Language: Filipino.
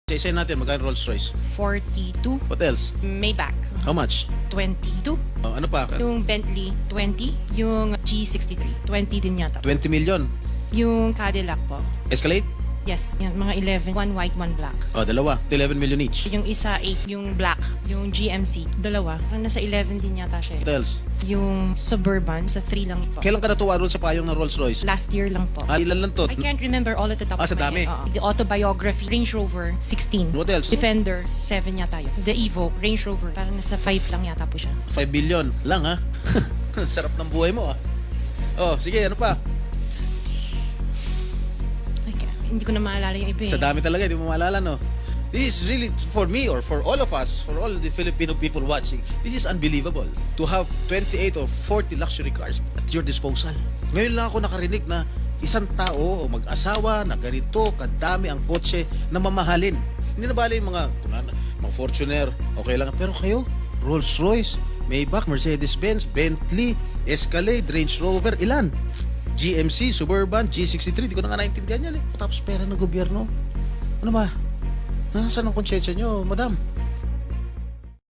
Isa natin, magkano Rolls Royce? 42. What else? Maybach, How much? 22. Ano pa? Yung Bentley, 20. Yung G63, 20 din yata. 20 million. Yung Cadillac po. Escalade? Yes, yan, mga 11. One white, one black. Dalawa. 11 million each. Yung isa, 8. Yung black, yung GMC, dalawa. Parang nasa 11 din yata siya. What else? Yung Suburban, sa 3 lang po. Kailan ka natuwa ron sa payong ng Rolls Royce? Last year lang po. Ilan lang to? I can't remember all at the top Sa of my dami. head. Oo. The autobiography, Range Rover, 16. What else? Defender, 7 yata yun. The Evo, Range Rover, parang nasa 5 lang yata po siya. 5 billion lang ha. Sarap ng buhay mo sige, ano pa? Hindi ko na maalala yung iba eh. Sa dami talaga, hindi mo maalala, no? This is really, for me or for all of us, for all the Filipino people watching, this is unbelievable. To have 28 or 40 luxury cars at your disposal. Ngayon lang ako nakarinig na isang tao o mag-asawa na ganito, kadami ang kotse na mamahalin. Hindi na bali yung mga Fortuner, okay lang. Pero kayo, Rolls Royce, Maybach, Mercedes-Benz, Bentley, Escalade, Range Rover, ilan? GMC, Suburban, G63, di ko na nga naintindihan yan eh. Tapos pera ng gobyerno. Ano ba? Nasaan ang konsyensya nyo, madam?